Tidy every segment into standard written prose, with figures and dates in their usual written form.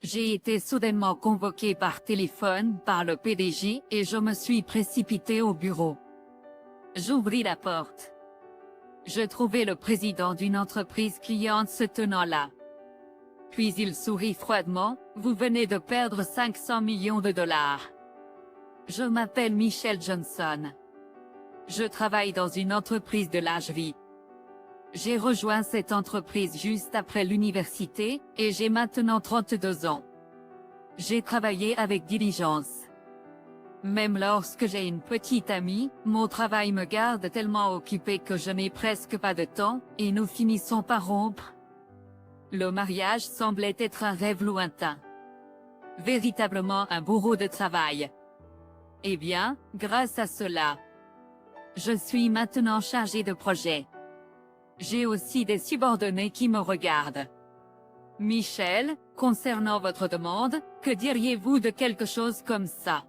J'ai été soudainement convoqué par téléphone par le PDG et je me suis précipité au bureau. J'ouvris la porte. Je trouvais le président d'une entreprise cliente se tenant là. Puis il sourit froidement, « Vous venez de perdre 500 millions de dollars. » Je m'appelle Michel Johnson. Je travaille dans une entreprise de lingerie. J'ai rejoint cette entreprise juste après l'université, et j'ai maintenant 32 ans. J'ai travaillé avec diligence. Même lorsque j'ai une petite amie, mon travail me garde tellement occupé que je n'ai presque pas de temps, et nous finissons par rompre. Le mariage semblait être un rêve lointain. Véritablement un bourreau de travail. Eh bien, grâce à cela, je suis maintenant chargé de projet. J'ai aussi des subordonnés qui me regardent. Michel, concernant votre demande, que diriez-vous de quelque chose comme ça?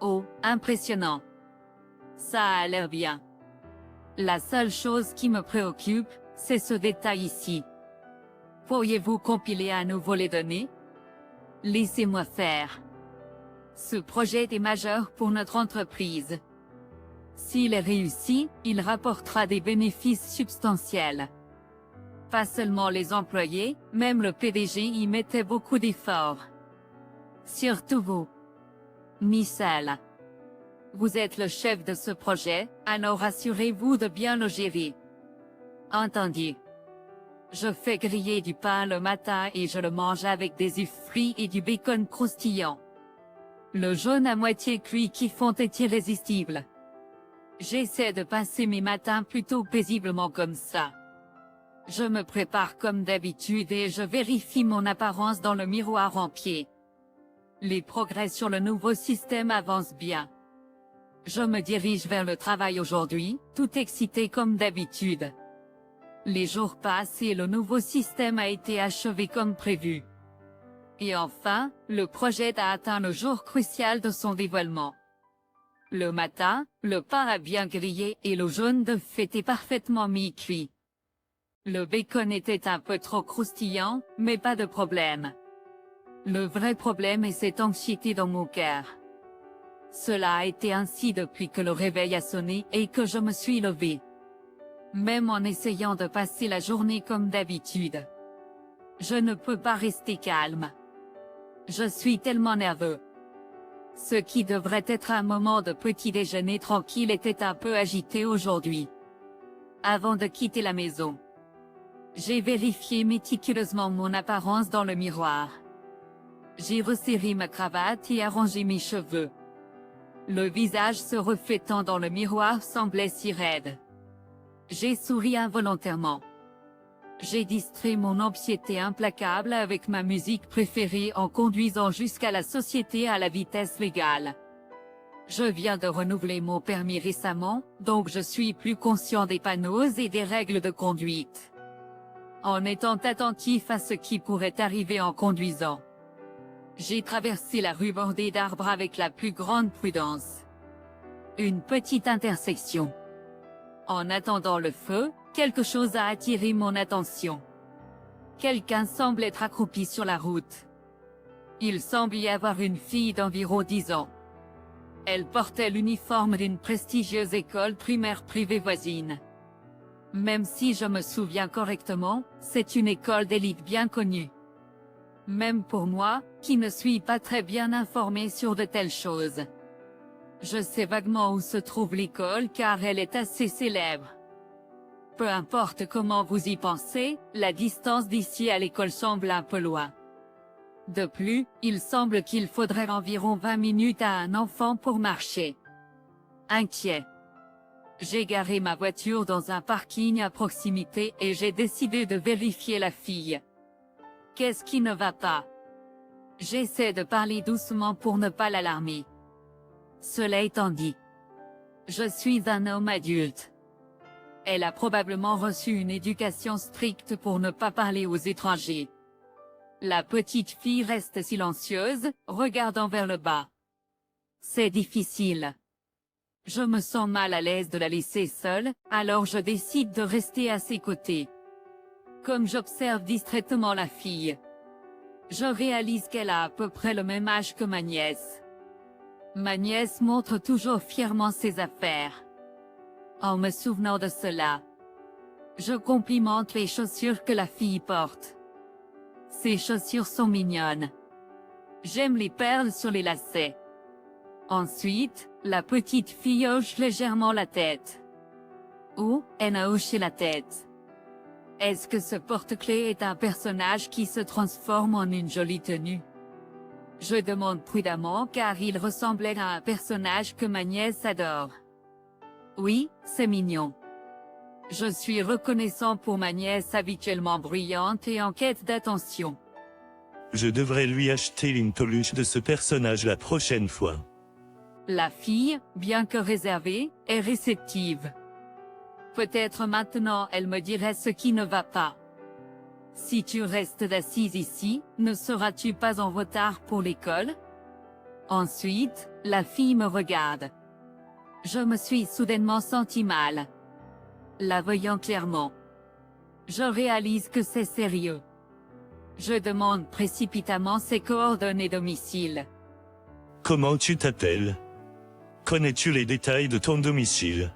Oh, impressionnant. Ça a l'air bien. La seule chose qui me préoccupe, c'est ce détail ici. Pourriez-vous compiler à nouveau les données? Laissez-moi faire. Ce projet est majeur pour notre entreprise. S'il est réussi, il rapportera des bénéfices substantiels. Pas seulement les employés, même le PDG y mettait beaucoup d'efforts. Surtout vous. Michel. Vous êtes le chef de ce projet, alors assurez-vous de bien le gérer. Entendu. Je fais griller du pain le matin et je le mange avec des œufs frits et du bacon croustillant. Le jaune à moitié cuit qui font est irrésistible. J'essaie de passer mes matins plutôt paisiblement comme ça. Je me prépare comme d'habitude et je vérifie mon apparence dans le miroir en pied. Les progrès sur le nouveau système avancent bien. Je me dirige vers le travail aujourd'hui, tout excité comme d'habitude. Les jours passent et le nouveau système a été achevé comme prévu. Et enfin, le projet a atteint le jour crucial de son dévoilement. Le matin, le pain a bien grillé et le jaune d'œuf était parfaitement mi-cuit. Le bacon était un peu trop croustillant, mais pas de problème. Le vrai problème est cette anxiété dans mon cœur. Cela a été ainsi depuis que le réveil a sonné et que je me suis levé. Même en essayant de passer la journée comme d'habitude. Je ne peux pas rester calme. Je suis tellement nerveux. Ce qui devrait être un moment de petit déjeuner tranquille était un peu agité aujourd'hui. Avant de quitter la maison, j'ai vérifié méticuleusement mon apparence dans le miroir. J'ai resserré ma cravate et arrangé mes cheveux. Le visage se reflétant dans le miroir semblait si raide. J'ai souri involontairement. J'ai distrait mon anxiété implacable avec ma musique préférée en conduisant jusqu'à la société à la vitesse légale. Je viens de renouveler mon permis récemment, donc je suis plus conscient des panneaux et des règles de conduite. En étant attentif à ce qui pourrait arriver en conduisant. J'ai traversé la rue bordée d'arbres avec la plus grande prudence. Une petite intersection. En attendant le feu, quelque chose a attiré mon attention. Quelqu'un semble être accroupi sur la route. Il semble y avoir une fille d'environ 10 ans. Elle portait l'uniforme d'une prestigieuse école primaire privée voisine. Même si je me souviens correctement, c'est une école d'élite bien connue. Même pour moi, qui ne suis pas très bien informé sur de telles choses. Je sais vaguement où se trouve l'école car elle est assez célèbre. Peu importe comment vous y pensez, la distance d'ici à l'école semble un peu loin. De plus, il semble qu'il faudrait environ 20 minutes à un enfant pour marcher. Inquiet. J'ai garé ma voiture dans un parking à proximité et j'ai décidé de vérifier la fille. Qu'est-ce qui ne va pas? J'essaie de parler doucement pour ne pas l'alarmer. Cela étant dit, je suis un homme adulte. Elle a probablement reçu une éducation stricte pour ne pas parler aux étrangers. La petite fille reste silencieuse, regardant vers le bas. C'est difficile. Je me sens mal à l'aise de la laisser seule, alors je décide de rester à ses côtés. Comme j'observe distraitement la fille, Je réalise qu'elle a à peu près le même âge que ma nièce. Ma nièce montre toujours fièrement ses affaires. En me souvenant de cela, je complimente les chaussures que la fille porte. Ces chaussures sont mignonnes. J'aime les perles sur les lacets. Ensuite, la petite fille hoche légèrement la tête. Oh, elle a hoché la tête. Est-ce que ce porte-clés est un personnage qui se transforme en une jolie tenue? Je demande prudemment car il ressemblait à un personnage que ma nièce adore. Oui, c'est mignon. Je suis reconnaissant pour ma nièce habituellement bruyante et en quête d'attention. Je devrais lui acheter une peluche de ce personnage la prochaine fois. La fille, bien que réservée, est réceptive. Peut-être maintenant elle me dirait ce qui ne va pas. Si tu restes assise ici, ne seras-tu pas en retard pour l'école? Ensuite, la fille me regarde. Je me suis soudainement senti mal. La voyant clairement. Je réalise que c'est sérieux. Je demande précipitamment ses coordonnées domicile. Comment tu t'appelles? Connais-tu les détails de ton domicile?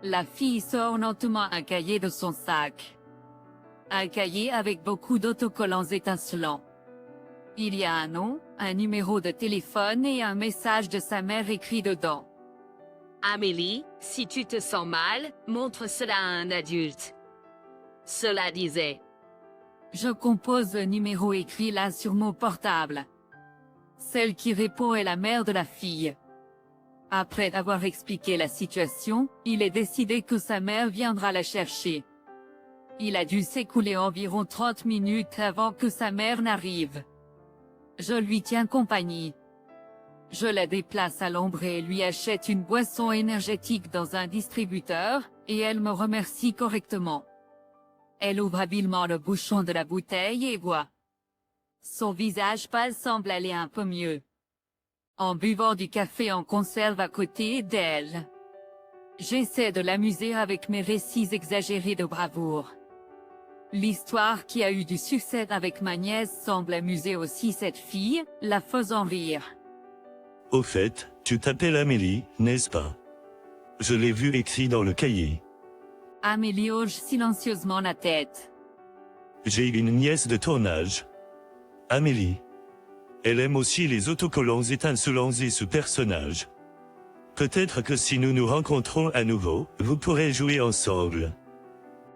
La fille sort lentement un cahier de son sac. Un cahier avec beaucoup d'autocollants étincelants. Il y a un nom, un numéro de téléphone et un message de sa mère écrit dedans. Amélie, si tu te sens mal, montre cela à un adulte. Cela disait. Je compose le numéro écrit là sur mon portable. Celle qui répond est la mère de la fille. Après avoir expliqué la situation, il est décidé que sa mère viendra la chercher. Il a dû s'écouler environ 30 minutes avant que sa mère n'arrive. Je lui tiens compagnie. Je la déplace à l'ombre et lui achète une boisson énergétique dans un distributeur, et elle me remercie correctement. Elle ouvre habilement le bouchon de la bouteille et boit. Son visage pâle semble aller un peu mieux. En buvant du café en conserve à côté d'elle. J'essaie de l'amuser avec mes récits exagérés de bravoure. L'histoire qui a eu du succès avec ma nièce semble amuser aussi cette fille, la faisant rire. Au fait, tu t'appelles Amélie, n'est-ce pas? Je l'ai vu écrit dans le cahier. Amélie hoche silencieusement la tête. J'ai une nièce de ton âge. Amélie. Elle aime aussi les autocollants étincelants et ce personnage. Peut-être que si nous nous rencontrons à nouveau, vous pourrez jouer ensemble.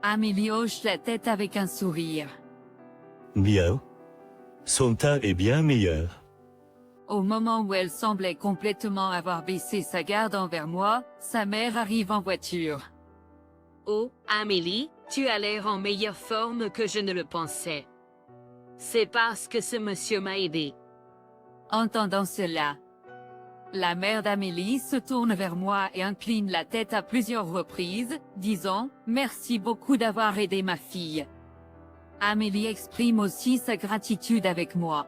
Amélie hoche la tête avec un sourire. Bien. Son teint est bien meilleur. Au moment où elle semblait complètement avoir baissé sa garde envers moi, sa mère arrive en voiture. Oh, Amélie, tu as l'air en meilleure forme que je ne le pensais. C'est parce que ce monsieur m'a aidé. Entendant cela, la mère d'Amélie se tourne vers moi et incline la tête à plusieurs reprises, disant « Merci beaucoup d'avoir aidé ma fille ». Amélie exprime aussi sa gratitude avec moi.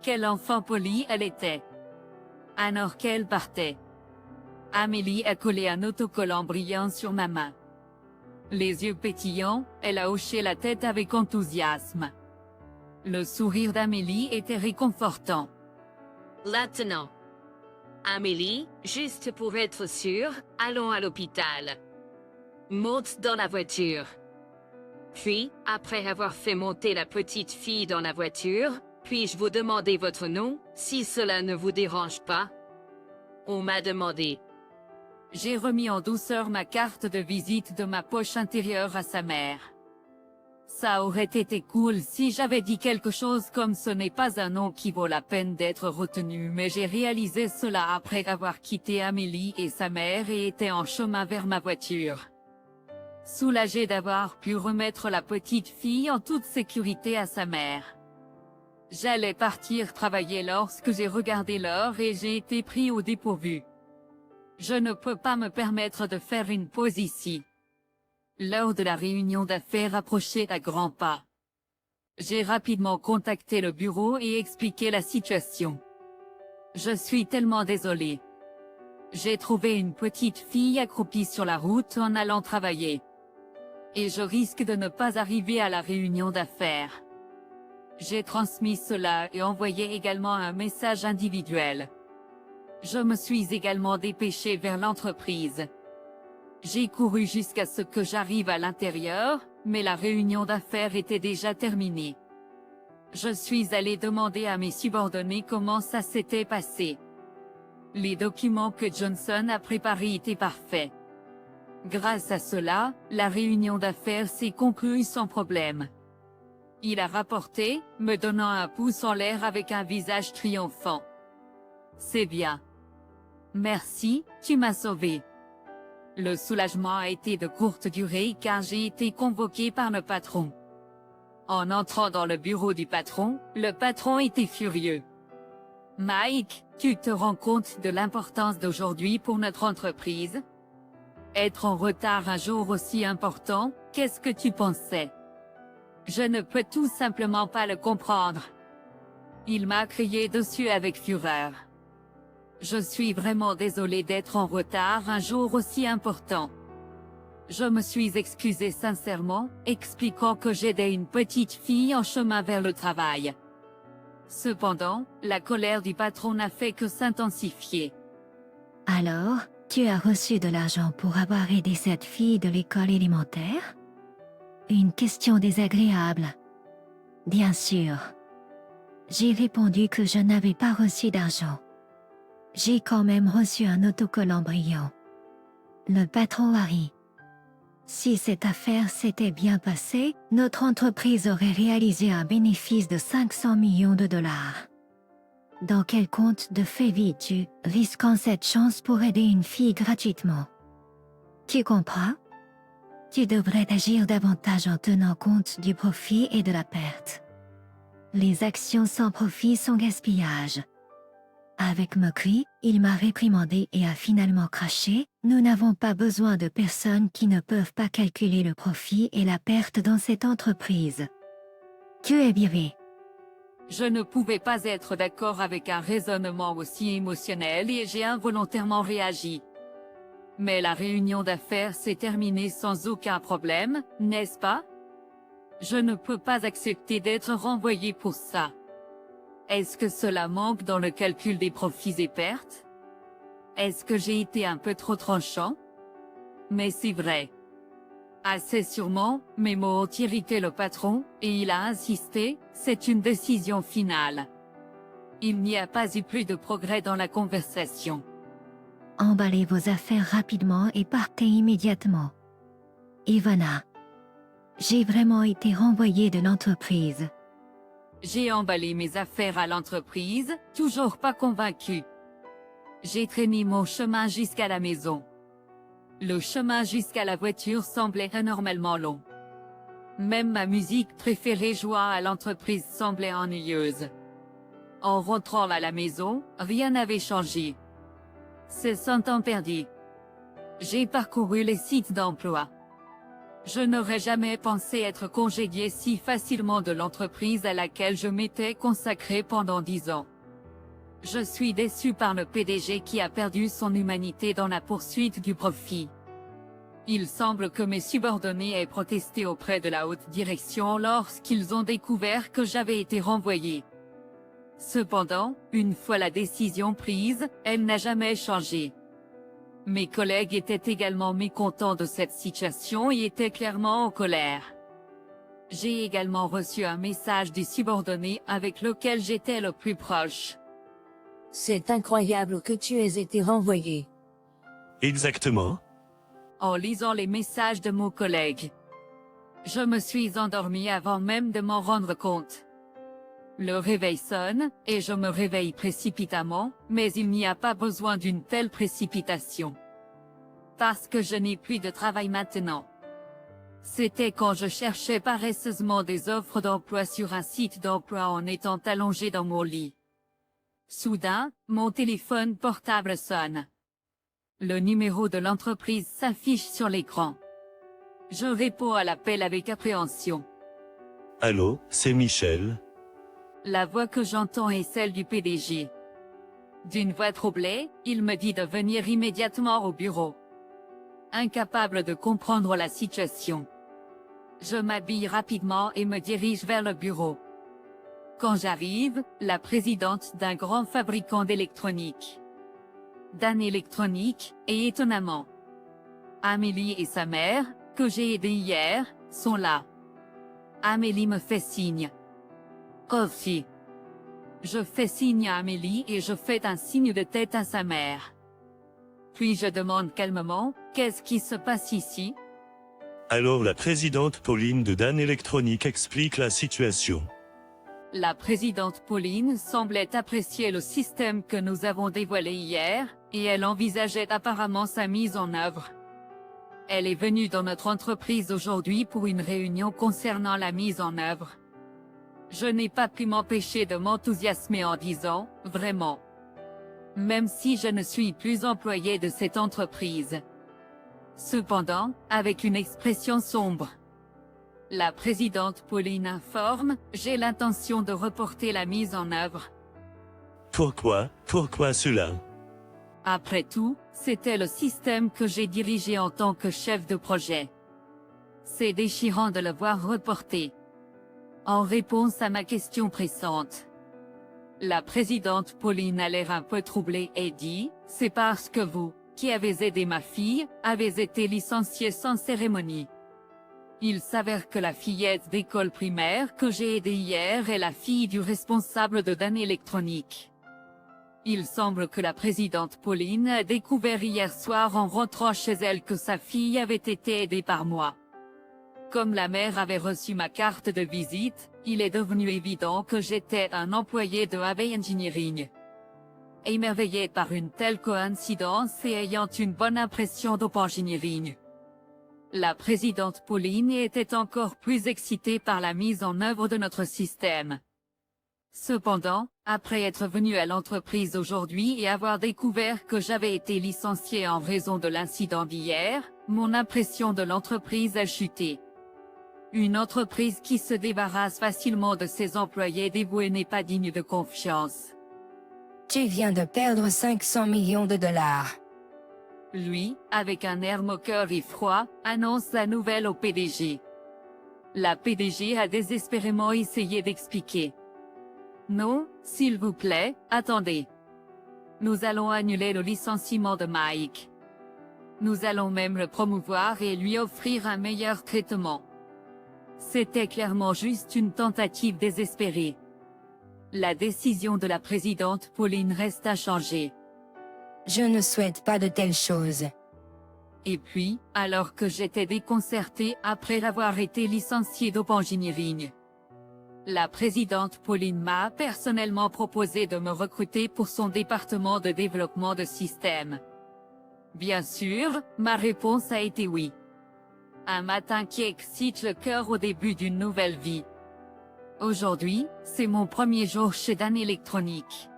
Quel enfant poli elle était. Alors qu'elle partait, Amélie a collé un autocollant brillant sur ma main. Les yeux pétillants, elle a hoché la tête avec enthousiasme. Le sourire d'Amélie était réconfortant. Maintenant. Amélie, juste pour être sûre, allons à l'hôpital. Monte dans la voiture. Puis, après avoir fait monter la petite fille dans la voiture, puis-je vous demander votre nom, si cela ne vous dérange pas? On m'a demandé. J'ai remis en douceur ma carte de visite de ma poche intérieure à sa mère. Ça aurait été cool si j'avais dit quelque chose comme ce n'est pas un nom qui vaut la peine d'être retenu, mais j'ai réalisé cela après avoir quitté Amélie et sa mère et était en chemin vers ma voiture. Soulagée d'avoir pu remettre la petite fille en toute sécurité à sa mère. J'allais partir travailler lorsque j'ai regardé l'heure et j'ai été pris au dépourvu. Je ne peux pas me permettre de faire une pause ici. L'heure de la réunion d'affaires approchait à grands pas. J'ai rapidement contacté le bureau et expliqué la situation. Je suis tellement désolée. J'ai trouvé une petite fille accroupie sur la route en allant travailler. Et je risque de ne pas arriver à la réunion d'affaires. J'ai transmis cela et envoyé également un message individuel. Je me suis également dépêché vers l'entreprise. J'ai couru jusqu'à ce que j'arrive à l'intérieur, mais la réunion d'affaires était déjà terminée. Je suis allé demander à mes subordonnés comment ça s'était passé. Les documents que Johnson a préparés étaient parfaits. Grâce à cela, la réunion d'affaires s'est conclue sans problème. Il a rapporté, me donnant un pouce en l'air avec un visage triomphant. C'est bien. Merci, tu m'as sauvé. Le soulagement a été de courte durée car j'ai été convoqué par le patron. En entrant dans le bureau du patron, le patron était furieux. Mike, tu te rends compte de l'importance d'aujourd'hui pour notre entreprise? Être en retard un jour aussi important, qu'est-ce que tu pensais? Je ne peux tout simplement pas le comprendre. Il m'a crié dessus avec fureur. Je suis vraiment désolé d'être en retard un jour aussi important. Je me suis excusé sincèrement, expliquant que j'aidais une petite fille en chemin vers le travail. Cependant, la colère du patron n'a fait que s'intensifier. Alors, tu as reçu de l'argent pour avoir aidé cette fille de l'école élémentaire? Une question désagréable. Bien sûr. J'ai répondu que je n'avais pas reçu d'argent. J'ai quand même reçu un autocollant brillant. Le patron a ri. Si cette affaire s'était bien passée, notre entreprise aurait réalisé un bénéfice de 500 millions de dollars. Dans quel conte de fées vis-tu, risquant cette chance pour aider une fille gratuitement? Tu comprends? Tu devrais agir davantage en tenant compte du profit et de la perte. Les actions sans profit sont gaspillage. Avec moquerie, il m'a réprimandé et a finalement craché. Nous n'avons pas besoin de personnes qui ne peuvent pas calculer le profit et la perte dans cette entreprise. Tu es viré. Je ne pouvais pas être d'accord avec un raisonnement aussi émotionnel et j'ai involontairement réagi. Mais la réunion d'affaires s'est terminée sans aucun problème, n'est-ce pas? Je ne peux pas accepter d'être renvoyé pour ça. Est-ce que cela manque dans le calcul des profits et pertes? Est-ce que j'ai été un peu trop tranchant? Mais c'est vrai. Assez sûrement, mes mots ont irrité le patron, et il a insisté, c'est une décision finale. Il n'y a pas eu plus de progrès dans la conversation. Emballez vos affaires rapidement et partez immédiatement. Ivana. J'ai vraiment été renvoyée de l'entreprise. J'ai emballé mes affaires à l'entreprise, toujours pas convaincu. J'ai traîné mon chemin jusqu'à la maison. Le chemin jusqu'à la voiture semblait anormalement long. Même ma musique préférée jouant à l'entreprise semblait ennuyeuse. En rentrant à la maison, rien n'avait changé. C'est son temps perdu. J'ai parcouru les sites d'emploi. Je n'aurais jamais pensé être congédié si facilement de l'entreprise à laquelle je m'étais consacré pendant 10 ans. Je suis déçu par le PDG qui a perdu son humanité dans la poursuite du profit. Il semble que mes subordonnés aient protesté auprès de la haute direction lorsqu'ils ont découvert que j'avais été renvoyé. Cependant, une fois la décision prise, elle n'a jamais changé. Mes collègues étaient également mécontents de cette situation et étaient clairement en colère. J'ai également reçu un message du subordonné avec lequel j'étais le plus proche. C'est incroyable que tu aies été renvoyé. Exactement. En lisant les messages de mon collègue, je me suis endormi avant même de m'en rendre compte. Le réveil sonne, et je me réveille précipitamment, mais il n'y a pas besoin d'une telle précipitation. Parce que je n'ai plus de travail maintenant. C'était quand je cherchais paresseusement des offres d'emploi sur un site d'emploi en étant allongé dans mon lit. Soudain, mon téléphone portable sonne. Le numéro de l'entreprise s'affiche sur l'écran. Je réponds à l'appel avec appréhension. Allô, c'est Michel. La voix que j'entends est celle du PDG. D'une voix troublée, il me dit de venir immédiatement au bureau. Incapable de comprendre la situation. Je m'habille rapidement et me dirige vers le bureau. Quand j'arrive, la présidente d'un grand fabricant d'électronique. Dan Electronic, et étonnamment, Amélie et sa mère, que j'ai aidé hier, sont là. Amélie me fait signe. Kofi. Je fais signe à Amélie et je fais un signe de tête à sa mère. Puis je demande calmement, qu'est-ce qui se passe ici? Alors la présidente Pauline de Dan Electronic explique la situation. La présidente Pauline semblait apprécier le système que nous avons dévoilé hier, et elle envisageait apparemment sa mise en œuvre. Elle est venue dans notre entreprise aujourd'hui pour une réunion concernant la mise en œuvre. Je n'ai pas pu m'empêcher de m'enthousiasmer en disant, vraiment. Même si je ne suis plus employé de cette entreprise. Cependant, avec une expression sombre. La présidente Pauline informe, j'ai l'intention de reporter la mise en œuvre. Pourquoi cela? Après tout, c'était le système que j'ai dirigé en tant que chef de projet. C'est déchirant de le voir reporté. En réponse à ma question pressante. La présidente Pauline a l'air un peu troublée et dit, c'est parce que vous, qui avez aidé ma fille, avez été licenciée sans cérémonie. Il s'avère que la fillette d'école primaire que j'ai aidée hier est la fille du responsable de Dan Electronic. Il semble que la présidente Pauline a découvert hier soir en rentrant chez elle que sa fille avait été aidée par moi. Comme la mère avait reçu ma carte de visite, il est devenu évident que j'étais un employé de AV Engineering. Émerveillé par une telle coïncidence et ayant une bonne impression d'Engineering. La présidente Pauline était encore plus excitée par la mise en œuvre de notre système. Cependant, après être venue à l'entreprise aujourd'hui et avoir découvert que j'avais été licencié en raison de l'incident d'hier, mon impression de l'entreprise a chuté. Une entreprise qui se débarrasse facilement de ses employés dévoués n'est pas digne de confiance. Tu viens de perdre 500 millions de dollars. Lui, avec un air moqueur et froid, annonce la nouvelle au PDG. La PDG a désespérément essayé d'expliquer. Non, s'il vous plaît, attendez. Nous allons annuler le licenciement de Mike. Nous allons même le promouvoir et lui offrir un meilleur traitement. C'était clairement juste une tentative désespérée. La décision de la présidente Pauline reste à changer. Je ne souhaite pas de telles choses. Et puis, alors que j'étais déconcerté après avoir été licencié d'Engineering, la présidente Pauline m'a personnellement proposé de me recruter pour son département de développement de systèmes. Bien sûr, ma réponse a été oui. Un matin qui excite le cœur au début d'une nouvelle vie. Aujourd'hui, c'est mon premier jour chez Dan Electronic.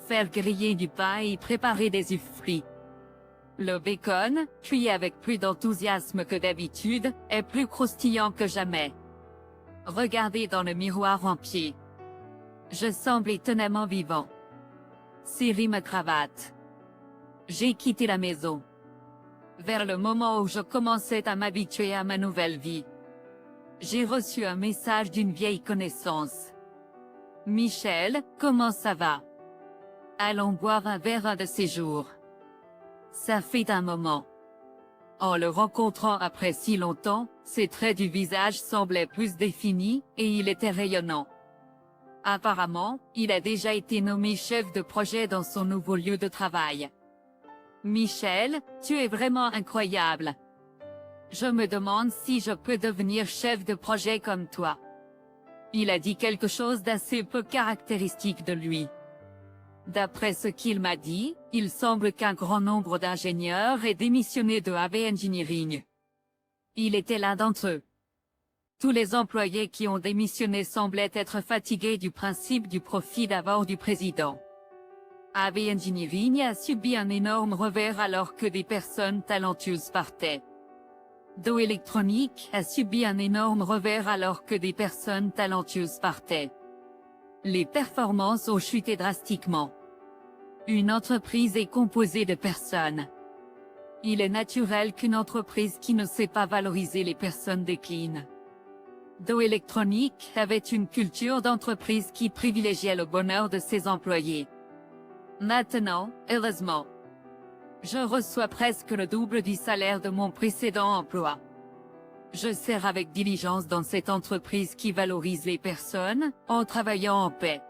Faire griller du pain et préparer des œufs frits. Le bacon, cuit avec plus d'enthousiasme que d'habitude, est plus croustillant que jamais. Regardez dans le miroir en pied. Je semble étonnamment vivant. Serrer ma cravate. J'ai quitté la maison. Vers le moment où je commençais à m'habituer à ma nouvelle vie. J'ai reçu un message d'une vieille connaissance. Michel, comment ça va? Allons boire un verre un de ces jours. Ça fait un moment. En le rencontrant après si longtemps, ses traits du visage semblaient plus définis, et il était rayonnant. Apparemment, il a déjà été nommé chef de projet dans son nouveau lieu de travail. Michel, tu es vraiment incroyable. Je me demande si je peux devenir chef de projet comme toi. Il a dit quelque chose d'assez peu caractéristique de lui. D'après ce qu'il m'a dit, il semble qu'un grand nombre d'ingénieurs aient démissionné de AV Engineering. Il était l'un d'entre eux. Tous les employés qui ont démissionné semblaient être fatigués du principe du profit d'abord du président. AV Engineering a subi un énorme revers alors que des personnes talentueuses partaient. Do Electronic a subi un énorme revers alors que des personnes talentueuses partaient. Les performances ont chuté drastiquement. Une entreprise est composée de personnes. Il est naturel qu'une entreprise qui ne sait pas valoriser les personnes décline. Dow Electronics avait une culture d'entreprise qui privilégiait le bonheur de ses employés. Maintenant, heureusement, je reçois presque le double du salaire de mon précédent emploi. Je sers avec diligence dans cette entreprise qui valorise les personnes, en travaillant en paix.